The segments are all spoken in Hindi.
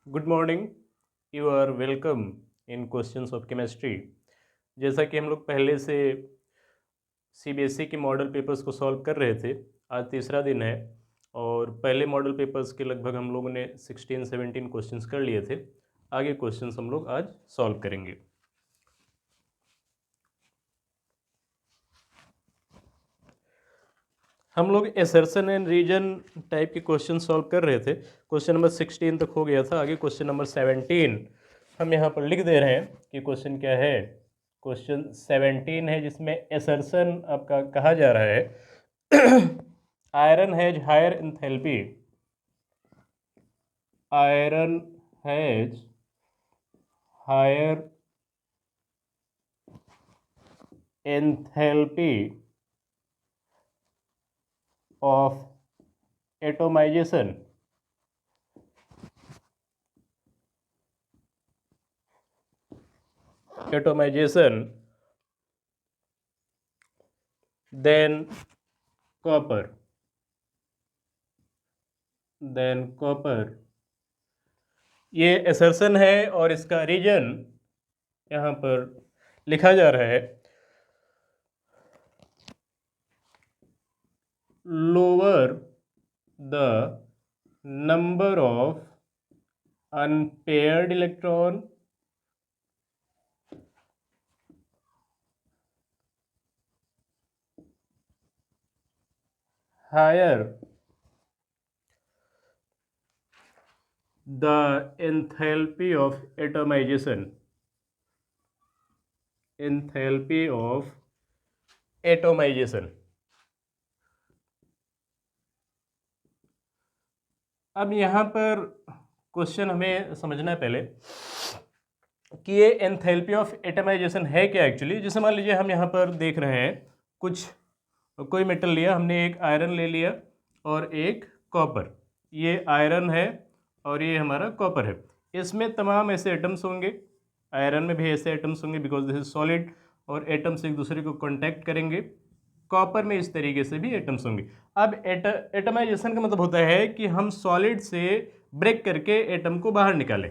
Good morning. You are welcome in questions of chemistry. जैसा कि हम लोग पहले से सीबीएसई के मॉडल पेपर्स को सॉल्व कर रहे थे, आज तीसरा दिन है और पहले मॉडल पेपर्स के लगभग हम लोगों ने 16-17 क्वेश्चंस कर लिए थे। आगे क्वेश्चंस हम लोग आज सॉल्व करेंगे। हम लोग एसर्शन एंड रीजन टाइप के क्वेश्चन सॉल्व कर रहे थे। क्वेश्चन नंबर 16 तक हो गया था। आगे क्वेश्चन नंबर 17 हम यहाँ पर लिख दे रहे हैं कि क्वेश्चन क्या है। क्वेश्चन 17 है जिसमें एसर्शन आपका कहा जा रहा है iron has higher enthalpy. Iron has higher enthalpy of atomization then copper ये assertion है और इसका रीजन यहाँ पर लिखा जा रहा है lower the number of unpaired electron higher the enthalpy of atomization अब यहाँ पर क्वेश्चन हमें समझना है पहले कि ये एंथैल्पी ऑफ एटमाइजेशन है क्या एक्चुअली। जैसे मान लीजिए हम यहाँ पर देख रहे हैं कोई मेटल लिया हमने, एक आयरन ले लिया और एक कॉपर। ये आयरन है और ये हमारा कॉपर है। इसमें तमाम ऐसे एटम्स होंगे, आयरन में भी ऐसे एटम्स होंगे बिकॉज दिस इज सॉलिड, और एटम्स एक दूसरे को कॉन्टैक्ट करेंगे। कॉपर में इस तरीके से भी एटम्स होंगे। अब एटमाइजेशन का मतलब होता है कि हम सॉलिड से ब्रेक करके एटम को बाहर निकालें।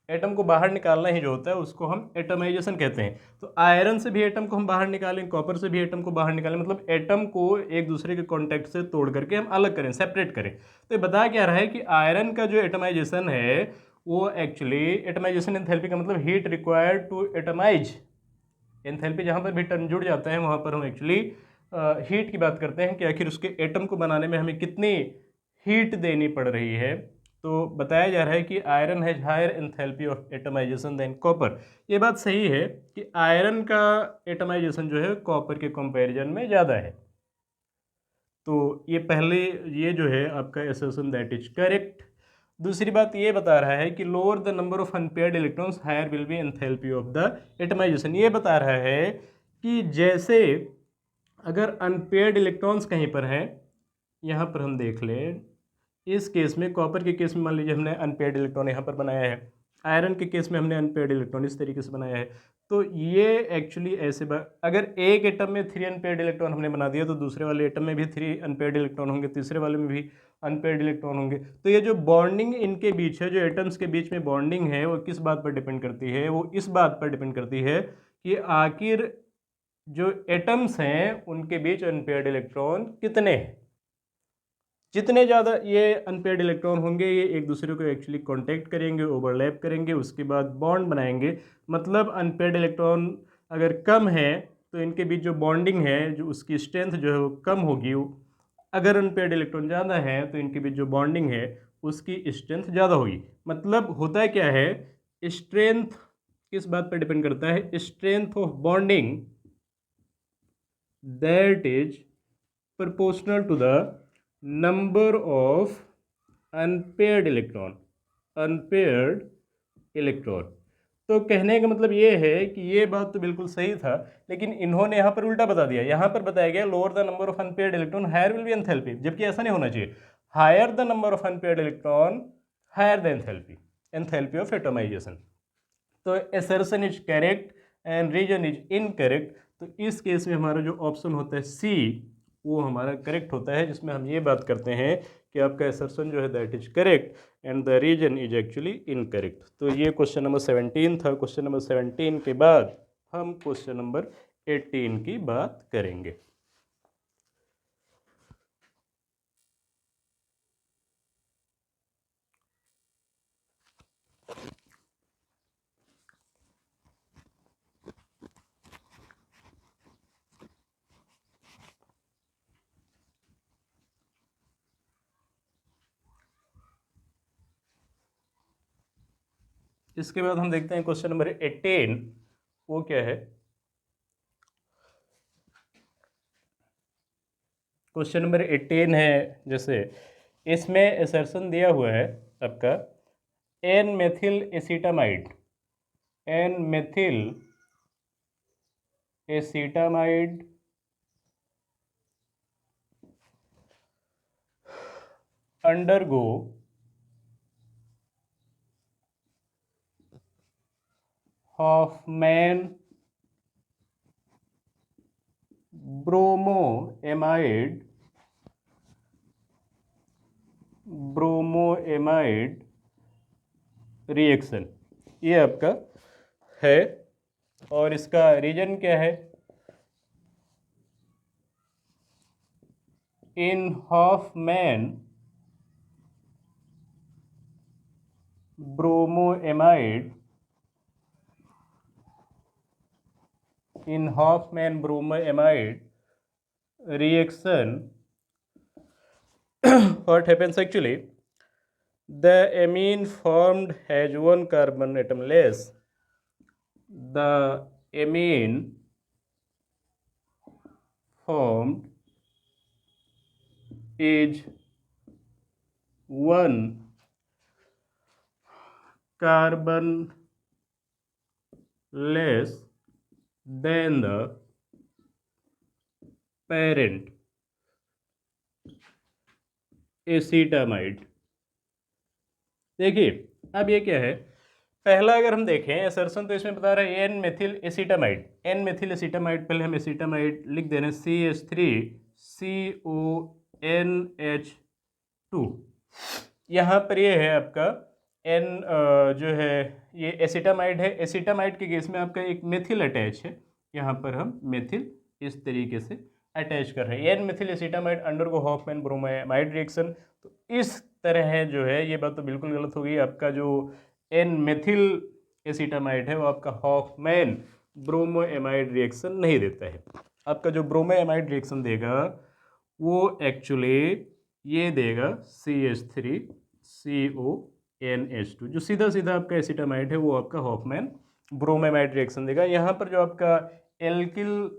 एटम को बाहर निकालना ही जो होता है उसको हम एटमाइजेशन कहते हैं। तो आयरन से भी एटम को हम बाहर निकालें, कॉपर से भी एटम को बाहर निकालें, मतलब एटम को एक दूसरे के कॉन्टैक्ट से तोड़ करके हम अलग करें, सेपरेट करें। तो ये बता क्या रहा है कि आयरन का जो एटमाइजेशन है वो एक्चुअली एटमाइजेशन एंथैल्पी का मतलब heat required to atomise. Enthalpy जहाँ पर भी टर्म जुड़ जाता है वहाँ पर हम एक्चुअली हीट की बात करते हैं कि आखिर उसके एटम को बनाने में हमें कितनी हीट देनी पड़ रही है। तो बताया जा रहा है कि iron has higher enthalpy of atomisation than copper. ये बात सही है कि आयरन का एटमाइजेशन जो है कॉपर के कंपैरिजन में ज़्यादा है। तो ये पहले ये जो है आपका एसर्शन दैट इज करेक्ट। दूसरी बात ये बता रहा है कि lower the number of unpaired electrons higher will be enthalpy of the atomisation. ये बता रहा है कि जैसे अगर अनपेयर्ड इलेक्ट्रॉन्स कहीं पर हैं, यहाँ पर हम देख लें, इस केस में कॉपर के केस में मान लीजिए हमने अनपेयर्ड इलेक्ट्रॉन यहाँ पर बनाया है, आयरन के केस में हमने अनपेयर्ड इलेक्ट्रॉन इस तरीके से बनाया है। तो ये एक्चुअली ऐसे अगर एक एटम में 3 अनपेयर्ड इलेक्ट्रॉन हमने बना दिया तो दूसरे वाले एटम में भी 3 अनपेयर्ड इलेक्ट्रॉन होंगे, तीसरे वाले में भी अनपेयर्ड इलेक्ट्रॉन होंगे। तो ये जो बॉन्डिंग इनके बीच है, जो एटम्स के बीच में बॉन्डिंग है, वो किस बात पर डिपेंड करती है? वो इस बात पर डिपेंड करती है कि आखिर जो एटम्स हैं उनके बीच अनपेयर्ड इलेक्ट्रॉन कितने हैं। जितने ज़्यादा ये अनपेयर्ड इलेक्ट्रॉन होंगे ये एक दूसरे को एक्चुअली कांटेक्ट करेंगे, ओवरलैप करेंगे, उसके बाद बॉन्ड बनाएंगे। मतलब अनपेयर्ड इलेक्ट्रॉन अगर कम है तो इनके बीच जो बॉन्डिंग है, जो उसकी स्ट्रेंथ जो है वो कम होगी। अगर अनपेयर्ड इलेक्ट्रॉन ज़्यादा है तो इनके बीच जो बॉन्डिंग है उसकी स्ट्रेंथ ज़्यादा होगी। मतलब होता क्या है, स्ट्रेंथ किस बात पर डिपेंड करता है? Strength of bonding that is proportional to the number of unpaired electron. तो कहने का मतलब ये है कि ये बात तो बिल्कुल सही था, लेकिन इन्होंने यहाँ पर उल्टा बता दिया। यहाँ पर बताया गया lower the number of unpaired electron higher will be enthalpy, जबकि ऐसा नहीं होना चाहिए। Higher the number of unpaired electron higher the enthalpy of atomization. तो assertion is correct and reason is incorrect. तो इस केस में हमारा जो ऑप्शन होता है सी वो हमारा करेक्ट होता है, जिसमें हम ये बात करते हैं कि आपका असर्शन जो है that is correct and the reason is actually incorrect. तो ये क्वेश्चन नंबर 17 था। क्वेश्चन नंबर 17 के बाद हम क्वेश्चन नंबर 18 की बात करेंगे। इसके बाद हम देखते हैं क्वेश्चन नंबर 18 वो क्या है। क्वेश्चन नंबर 18 है, जैसे इसमें असर्शन दिया हुआ है आपका N methyl acetamide, N methyl acetamide undergo Hofmann bromoamide bromoamide reaction, ये आपका है। और इसका रीजन क्या है, in Hofmann bromoamide, in Hofmann bromoamide reaction what happens actually, the amine formed has one carbon atom less, the amine formed is one carbon less than the parent एसीटामाइड। देखिए अब ये क्या है, पहला अगर हम देखें असर्शन तो इसमें बता रहा है N methyl acetamide, N methyl एसीटामाइड, पहले हम एसीटामाइड लिख दे रहे हैं CH3CONH2। यहाँ पर ये है आपका एन जो है ये एसीटामाइड है, एसीटामाइड के केस में आपका एक मेथिल अटैच है, यहाँ पर हम मेथिल इस तरीके से अटैच कर रहे हैं, N methyl acetamide undergo Hofmann bromide reaction. तो इस तरह जो है ये बात तो बिल्कुल गलत होगी, आपका जो एन मेथिल एसीटामाइड है वो आपका हॉफमैन ब्रोमोएमाइड रिएक्शन नहीं देता है। आपका जो ब्रोमोएमाइड रिएक्शन देगा वो एक्चुअली ये देगा CH3CONH2, जो सीधा सीधा आपका एसीटामाइड है वो आपका हॉफमैन ब्रोमोएमाइड रिएक्शन देगा। यहाँ पर जो आपका एल्किल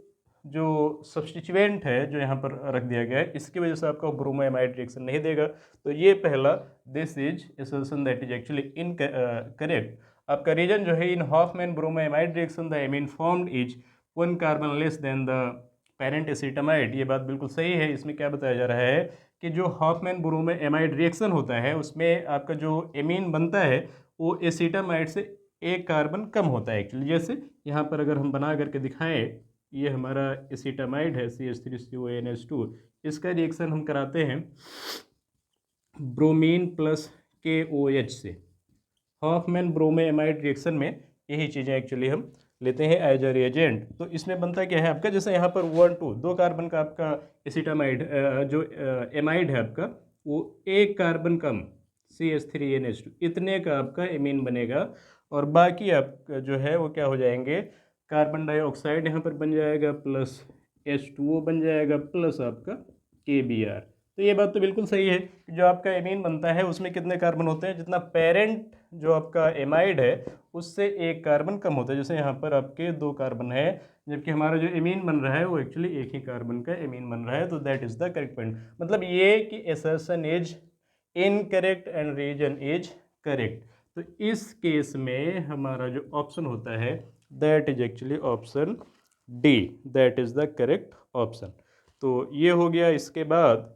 जो सब्स्टिट्यूएंट है जो यहाँ पर रख दिया गया है, इसकी वजह से आपका ब्रोमोएमाइड रिएक्शन नहीं देगा। तो ये पहला, this is assertion that is actually incorrect. आपका रीजन जो है in Hofmann bromoamide reaction the amine formed is one carbon less than the parent acetamide, ये बात बिल्कुल सही है। इसमें क्या बताया जा रहा है कि जो हॉफमैन ब्रोमोएमाइड रिएक्शन होता है उसमें आपका जो एमीन बनता है वो एसीटामाइड से एक कार्बन कम होता है एक्चुअली। जैसे यहाँ पर अगर हम बना करके दिखाएं, ये हमारा एसीटामाइड है CH3CONH2, इसका रिएक्शन हम कराते हैं ब्रोमीन प्लस KOH से। हॉफमैन ब्रोमोएमाइड रिएक्शन में यही चीज़ें एक्चुअली हम लेते हैं एज अ रिएजेंट। तो इसमें बनता क्या है आपका, जैसे यहाँ पर 1 2 दो कार्बन का आपका एसीटामाइड जो एमाइड है आपका वो एक कार्बन कम CH3NH2 इतने का आपका एमीन बनेगा, और बाकी आपका जो है वो क्या हो जाएंगे, कार्बन डाइऑक्साइड यहाँ पर बन जाएगा प्लस H2O बन जाएगा प्लस आपका KBr। तो ये बात तो बिल्कुल सही है कि जो आपका एमीन बनता है उसमें कितने कार्बन होते हैं, जितना पेरेंट जो आपका एमाइड है उससे एक कार्बन कम होता है। जैसे यहाँ पर आपके 2 कार्बन है, जबकि हमारा जो एमीन बन रहा है वो एक्चुअली एक ही कार्बन का एमीन बन रहा है। तो that is the correct point, मतलब ये कि assertion is incorrect and reason is correct. तो इस केस में हमारा जो ऑप्शन होता है that is actually option D, that is the correct option. तो ये हो गया। इसके बाद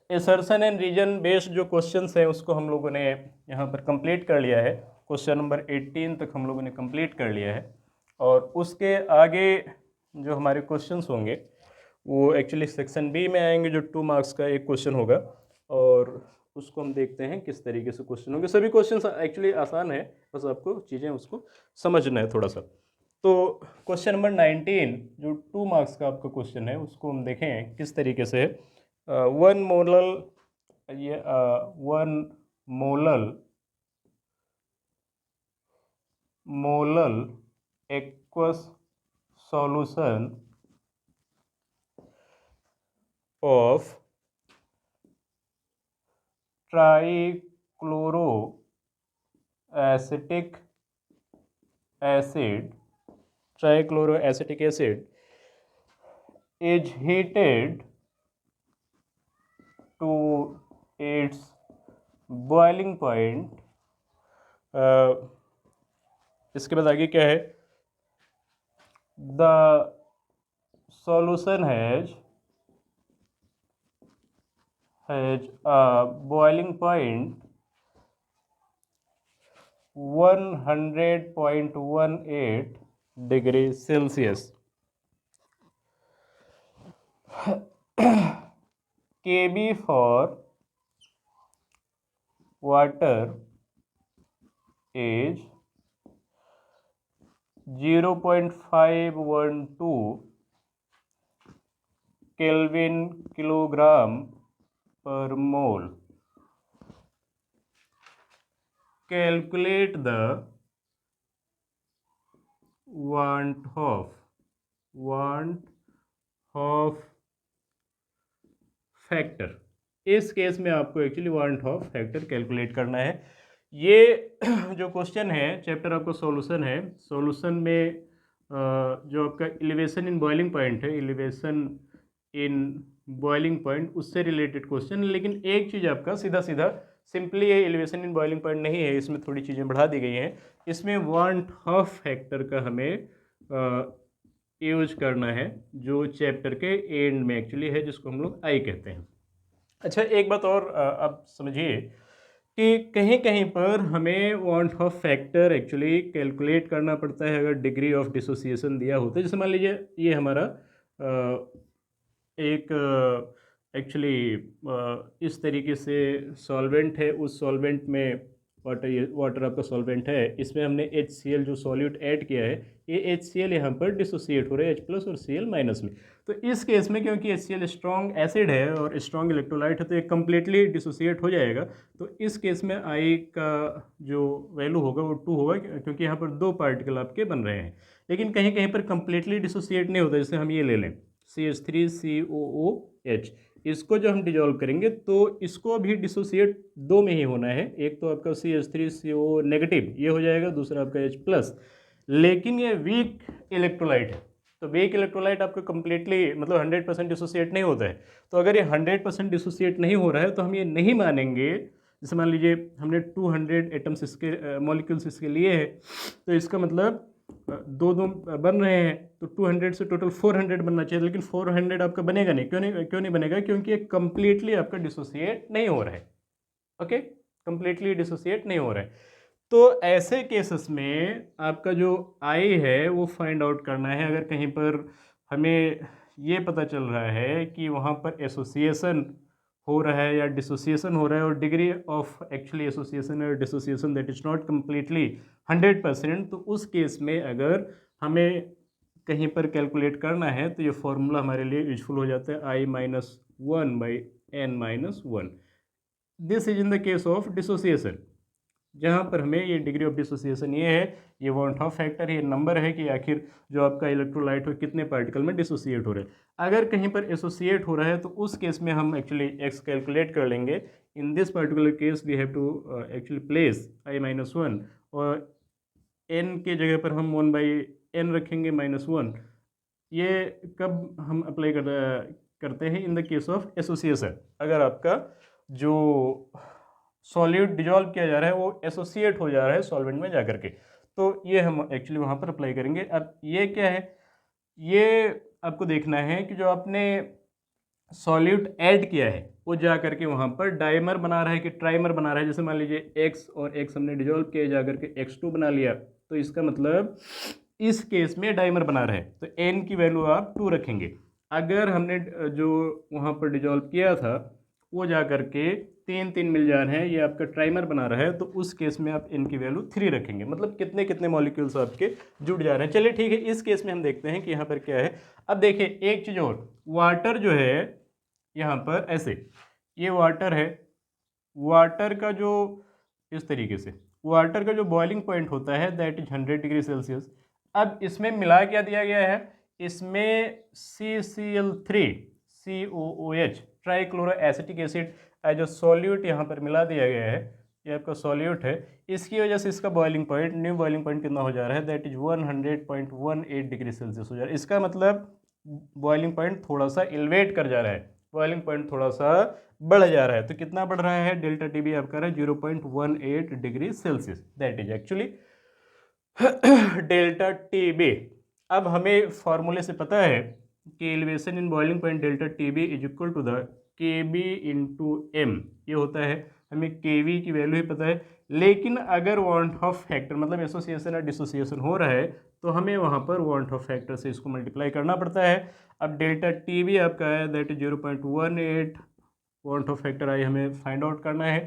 एसर्शन एंड रीजन बेस्ड जो क्वेश्चंस हैं उसको हम लोगों ने यहाँ पर कंप्लीट कर लिया है। क्वेश्चन नंबर 18 तक हम लोगों ने कंप्लीट कर लिया है और उसके आगे जो हमारे क्वेश्चंस होंगे वो एक्चुअली सेक्शन बी में आएंगे, जो 2 मार्क्स का एक क्वेश्चन होगा और उसको हम देखते हैं किस तरीके से क्वेश्चन होंगे। सभी क्वेश्चंस एक्चुअली आसान है, बस आपको चीज़ें उसको समझना है थोड़ा सा। तो क्वेश्चन नंबर 19 जो 2 मार्क्स का आपका क्वेश्चन है उसको हम देखें किस तरीके से है। One molal aqueous solution of trichloroacetic acid is heated to its boiling point। इसके बाद आगे क्या है, the solution has a boiling point 100.18 degree Celsius। Kb for water is 0.512 Kelvin kilogram per mole। Calculate the want of factor. इस केस में आपको actually want Hoff factor calculate करना है। ये जो क्वेश्चन है चैप्टर आपको सॉल्यूशन है, सॉल्यूशन में जो आपका एलिवेशन इन बॉइलिंग पॉइंट है, एलिवेशन इन बॉइलिंग पॉइंट उससे रिलेटेड क्वेश्चन है। लेकिन एक चीज़ आपका सीधा सीधा सिंपली ये एलिवेशन इन बॉइलिंग पॉइंट नहीं है, इसमें थोड़ी चीज़ें बढ़ा दी गई हैं। इसमें वांट ऑफ फैक्टर का हमें यूज करना है जो चैप्टर के एंड में एक्चुअली है, जिसको हम लोग आई कहते हैं। अच्छा, एक बात और आप समझिए कि कहीं कहीं पर हमें want Hoff factor actually calculate करना पड़ता है अगर डिग्री ऑफ डिसोसिएशन दिया होता है। जैसे मान लीजिए ये हमारा एक एक्चुअली इस तरीके से सॉल्वेंट है, उस सॉल्वेंट में वाटर आपका सॉल्वेंट है, इसमें हमने HCl जो सॉल्यूट ऐड किया है, ये HCl यहाँ पर डिसोसिएट हो रहा है H+ और Cl- में। तो इस केस में क्योंकि HCl स्ट्रॉन्ग एसिड है और स्ट्रॉन्ग इलेक्ट्रोलाइट है तो ये कम्प्लीटली डिसोसिएट हो जाएगा। तो इस केस में I का जो वैल्यू होगा वो 2 होगा, क्योंकि यहाँ पर 2 पार्टिकल आपके बन रहे हैं। लेकिन कहीं कहीं पर कम्प्लीटली डिसोसिएट नहीं होता। जैसे हम ये ले लें CH3COOH, इसको जो हम डिजोल्व करेंगे तो इसको भी डिसोसिएट 2 में ही होना है। एक तो आपका CH3CO नेगेटिव ये हो जाएगा, दूसरा आपका H+। लेकिन ये वीक इलेक्ट्रोलाइट है, तो वीक इलेक्ट्रोलाइट आपका कम्प्लीटली मतलब 100% डिसोसिएट नहीं होता है। तो अगर ये 100% डिसोसिएट नहीं हो रहा है तो हम ये नहीं मानेंगे। जैसे मान लीजिए हमने 200 एटम्स इसके मॉलिक्यूल्स इसके लिए है, तो इसका मतलब दो बन रहे हैं, तो 200 से टोटल 400 बनना चाहिए। लेकिन 400 आपका बनेगा नहीं। क्यों नहीं बनेगा? क्योंकि ये कम्प्लीटली आपका डिसोसिएट नहीं हो रहा है। ओके, कम्प्लीटली डिसोसिएट नहीं हो रहा है। तो ऐसे केसेस में आपका जो आई है वो फाइंड आउट करना है। अगर कहीं पर हमें ये पता चल रहा है कि वहाँ पर एसोसिएशन हो रहा है या डिसोसिएशन हो रहा है, और डिग्री ऑफ एक्चुअली एसोसिएशन और dissociation that is not completely 100%, तो उस केस में अगर हमें कहीं पर कैलकुलेट करना है तो ये फॉर्मूला हमारे लिए यूजफुल हो जाता है I-1/n-1। This is in the case of dissociation, जहाँ पर हमें ये डिग्री ऑफ डिसोसिएशन ये है, ये वांट ऑफ फैक्टर, ये नंबर है कि आखिर जो आपका इलेक्ट्रोलाइट हो कितने पार्टिकल में डिसोसिएट हो रहे हैं। अगर कहीं पर एसोसिएट हो रहा है तो उस केस में हम एक्चुअली x कैलकुलेट कर लेंगे। In this particular case we have to actually place I-1, और n के जगह पर हम 1/n रखेंगे -1। ये कब हम अप्लाई करते हैं? In the case of association. अगर आपका जो सॉल्यूट डिजॉल्व किया जा रहा है वो एसोसिएट हो जा रहा है सॉल्वेंट में जाकर के, तो ये हम एक्चुअली वहाँ पर अप्लाई करेंगे। अब ये क्या है, ये आपको देखना है कि जो आपने सॉल्यूट ऐड किया है वो जा करके वहाँ पर डाइमर बना रहा है कि ट्राइमर बना रहा है। जैसे मान लीजिए x और x हमने डिजोल्व किया जा करके x2 बना लिया, तो इसका मतलब इस केस में डाइमर बना रहा है, तो n की वैल्यू आप 2 रखेंगे। अगर हमने जो वहाँ पर डिजोल्व किया था वो जा करके 3 मिल जा रहे हैं, ये आपका ट्राइमर बना रहा है, तो उस केस में आप n की वैल्यू 3 रखेंगे। मतलब कितने कितने मॉलिक्यूल्स आपके जुड़ जा रहे हैं। चलिए ठीक है, इस केस में हम देखते हैं कि यहाँ पर क्या है। अब देखिए एक चीज़ और, वाटर जो है यहाँ पर ऐसे, ये वाटर है, वाटर का जो इस तरीके से वाटर का जो बॉइलिंग पॉइंट होता है दैट इज 100 डिग्री सेल्सियस। अब इसमें मिला क्या दिया गया है, इसमें CCl3 COOH trichloro acetic acid as a solute यहाँ पर मिला दिया गया है। ये आपका सॉल्यूट है, इसकी वजह से इसका boiling point, new boiling point कितना हो जा रहा है, दैट इज 100.18 डिग्री सेल्सियस हो जा रहा है। इसका मतलब बॉइलिंग पॉइंट थोड़ा सा एलिवेट कर जा रहा है, बॉइलिंग पॉइंट थोड़ा सा बढ़ जा रहा है। तो कितना बढ़ रहा है, डेल्टा टी बी आपका रहा है 0.18 degree Celsius, that is actually delta T B. अब हमें फॉर्मूले से पता है कि elevation in boiling point delta T B is equal to the K B into M, ये होता है। हमें के वी की वैल्यू ही पता है, लेकिन अगर वांट ऑफ फैक्टर मतलब एसोसिएशन या डिसोसिएशन हो रहा है तो हमें वहाँ पर वांट ऑफ फैक्टर से इसको मल्टीप्लाई करना पड़ता है। अब डेल्टा टी बी आपका है that is 0.18, want Hoff factor आई हमें फाइंड आउट करना है।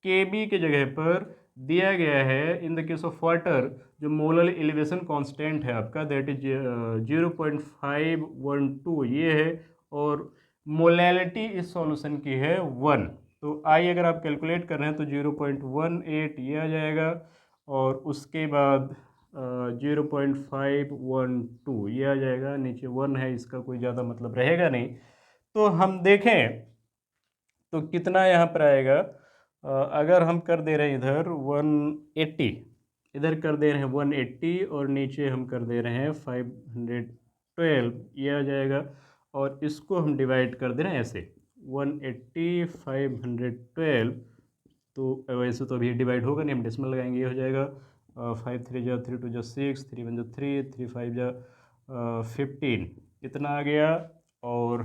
के बी के जगह पर दिया गया है in the case of water जो मोलर एलिवेशन कांस्टेंट है आपका दैट इज 0.512 ये है, और मोलैलिटी इस सॉल्यूशन की है 1। तो आई अगर आप कैलकुलेट कर रहे हैं तो 0.18 ये आ जाएगा, और उसके बाद 0.512 ये आ जाएगा, नीचे 1 है, इसका कोई ज़्यादा मतलब रहेगा नहीं। तो हम देखें तो कितना यहाँ पर आएगा, अगर हम कर दे रहे हैं इधर 180, इधर कर दे रहे हैं 180 और नीचे हम कर दे रहे हैं 512, ये आ जाएगा। और इसको हम डिवाइड कर दे रहे हैं ऐसे 180 512, तो वैसे तो अभी डिवाइड होगा नहीं, हम डेसिमल लगाएंगे, ये हो जाएगा 5 3 जा 3 2 जा 6 3 1 जा 3 3 5 जा 15, इतना आ गया। और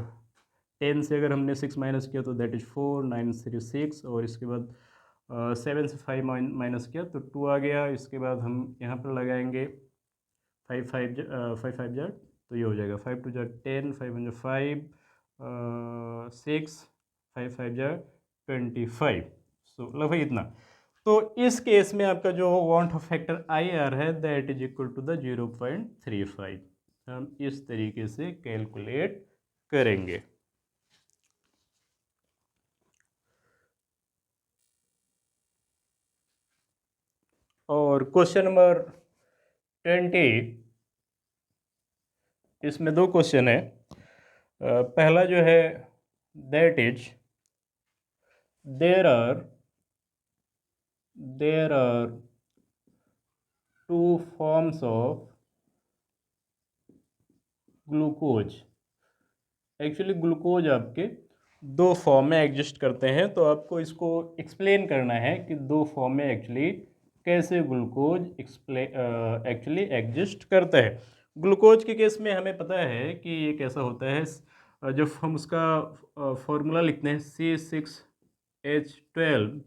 10 से अगर हमने 6 माइनस किया तो दैट इज 4 9 3 6, और इसके बाद 7 से 5 माइनस किया तो 2 आ गया। इसके बाद हम यहाँ पर लगाएंगे 5 5 जा तो ये हो जाएगा 5 2 जा 10 5 1 जा 5 6 5 5 जा 25, सो लगभग इतना। तो इस केस में आपका जो वांट ऑफ फैक्टर आई आ रहा है that is equal to the 0.35, हम इस तरीके से कैलकुलेट करेंगे। और क्वेश्चन नंबर 20, इसमें दो क्वेश्चन है। पहला जो है that is there are two forms of glucose. Actually glucose आपके दो फॉर्म में एग्जिस्ट करते हैं, तो आपको इसको एक्सप्लेन करना है कि दो फॉर्म में एक्चुअली कैसे ग्लूकोज एक्चुअली एग्जिस्ट करता है। ग्लूकोज के केस में हमें पता है कि ये कैसा होता है। जब हम उसका फॉर्मूला लिखते हैं C6H12